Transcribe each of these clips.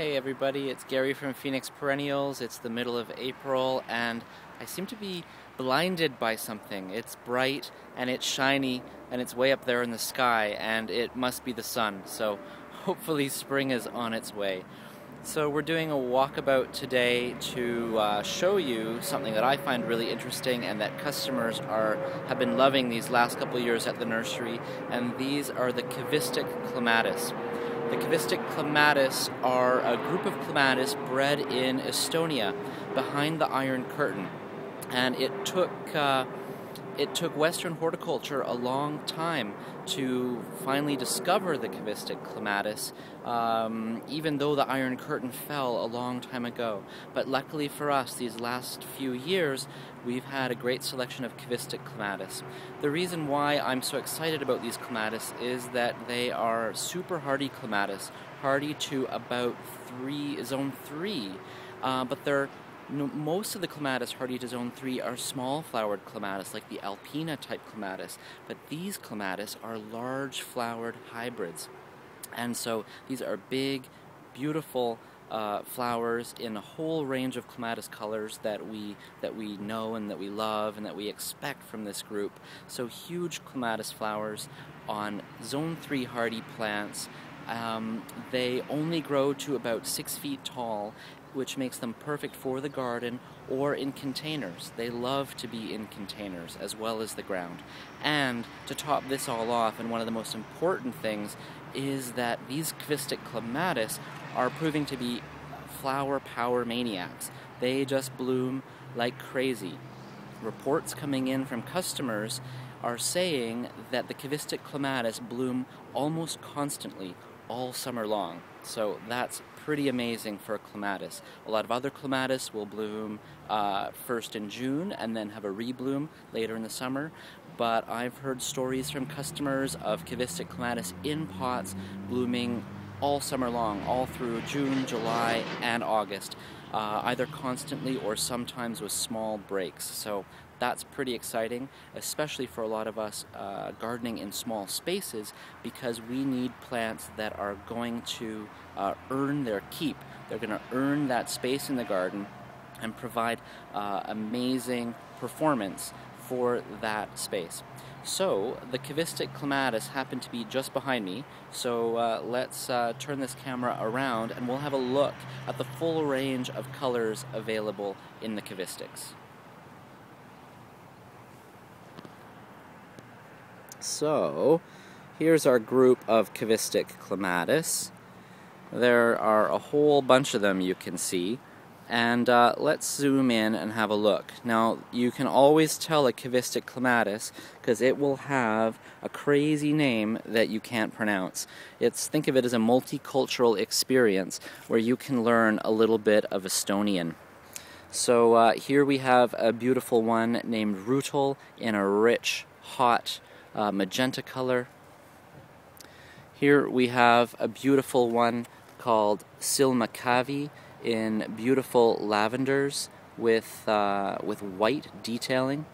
Hey everybody, it's Gary from Phoenix Perennials. It's the middle of April and I seem to be blinded by something. It's bright and it's shiny and it's way up there in the sky and it must be the sun. So hopefully spring is on its way. So we're doing a walkabout today to show you something that I find really interesting and that customers have been loving these last couple of years at the nursery, and these are the Kivistik Clematis. The Kivistik Clematis are a group of clematis bred in Estonia behind the Iron Curtain, and it took Western horticulture a long time to finally discover the Kivistik Clematis, even though the Iron Curtain fell a long time ago. But luckily for us, these last few years, we've had a great selection of Kivistik Clematis. The reason why I'm so excited about these clematis is that they are super hardy clematis, hardy to about zone 3, but most of the clematis hardy to zone 3 are small flowered clematis like the Alpina type clematis, but these clematis are large flowered hybrids. And so these are big, beautiful flowers in a whole range of clematis colors that we know and that we love and that we expect from this group. So huge clematis flowers on zone 3 hardy plants. They only grow to about 6 feet tall, which makes them perfect for the garden or in containers. They love to be in containers as well as the ground. And to top this all off, and one of the most important things, is that these Kivistik Clematis are proving to be flower power maniacs. They just bloom like crazy. Reports coming in from customers are saying that the Kivistik Clematis bloom almost constantly all summer long. So that's pretty amazing for a clematis. A lot of other clematis will bloom first in June and then have a rebloom later in the summer. But I've heard stories from customers of Kivistik Clematis in pots blooming all summer long, all through June, July, and August, either constantly or sometimes with small breaks. So that's pretty exciting, especially for a lot of us gardening in small spaces, because we need plants that are going to earn their keep. They're going to earn that space in the garden and provide amazing performance for that space. So the Kivistik Clematis happen to be just behind me, so let's turn this camera around and we'll have a look at the full range of colors available in the Kivistiks. So here's our group of Kivistik Clematis. There are a whole bunch of them, you can see, and let's zoom in and have a look. Now you can always tell a Kivistik Clematis because it will have a crazy name that you can't pronounce. Think of it as a multicultural experience where you can learn a little bit of Estonian. So here we have a beautiful one named Ruutel in a rich, hot magenta color. Here we have a beautiful one called Silmäkävi in beautiful lavenders with white detailing.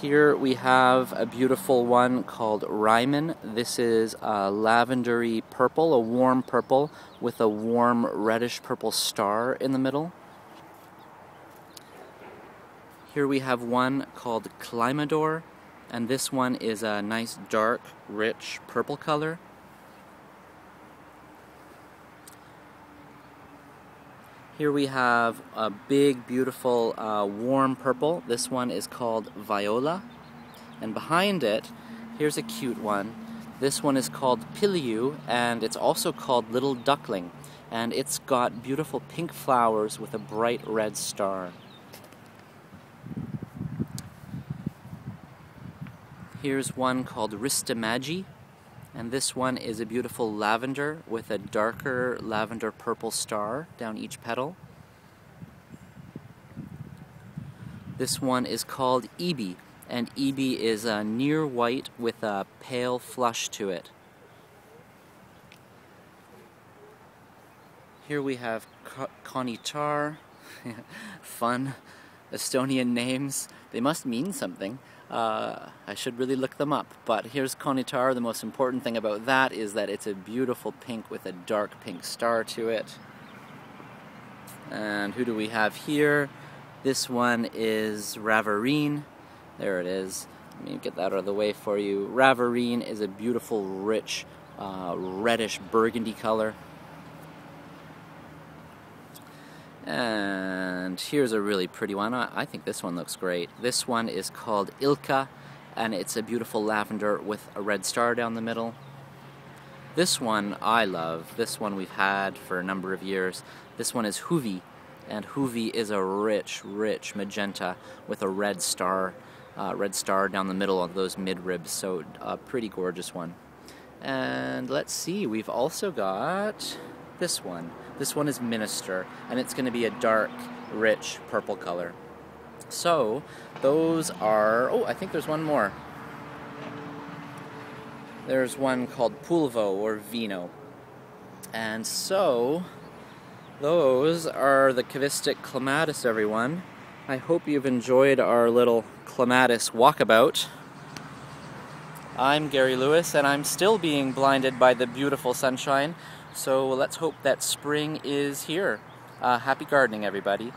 Here we have a beautiful one called Ryman. This is a lavendery purple, a warm purple with a warm reddish purple star in the middle. Here we have one called Climador, and this one is a nice dark, rich purple color. Here we have a big, beautiful, warm purple. This one is called Viola. And behind it, here's a cute one. This one is called Piliu, and it's also called Little Duckling. And it's got beautiful pink flowers with a bright red star. Here's one called Ristamagi, and this one is a beautiful lavender with a darker lavender purple star down each petal. This one is called Ibi, and Ibi is near white with a pale flush to it. Here we have Konitar, fun Estonian names. They must mean something. I should really look them up. But here's Conitar. The most important thing about that is that it's a beautiful pink with a dark pink star to it. And who do we have here? This one is Ravarine. There it is. Let me get that out of the way for you. Ravarine is a beautiful, rich, reddish burgundy color. And here's a really pretty one. I think this one looks great. This one is called Ilka, and it's a beautiful lavender with a red star down the middle. This one I love. This one we've had for a number of years. This one is Hoovy, and Hoovy is a rich, rich magenta with a red star down the middle of those midribs. So a pretty gorgeous one. And let's see, we've also got this one. This one is Minister, and it's going to be a dark, rich purple color. So those are, oh, I think there's one more. There's one called Pulvo or Vino. And so those are the Kivistik Clematis, everyone. I hope you've enjoyed our little Clematis walkabout. I'm Gary Lewis, and I'm still being blinded by the beautiful sunshine. So let's hope that spring is here. Happy gardening, everybody.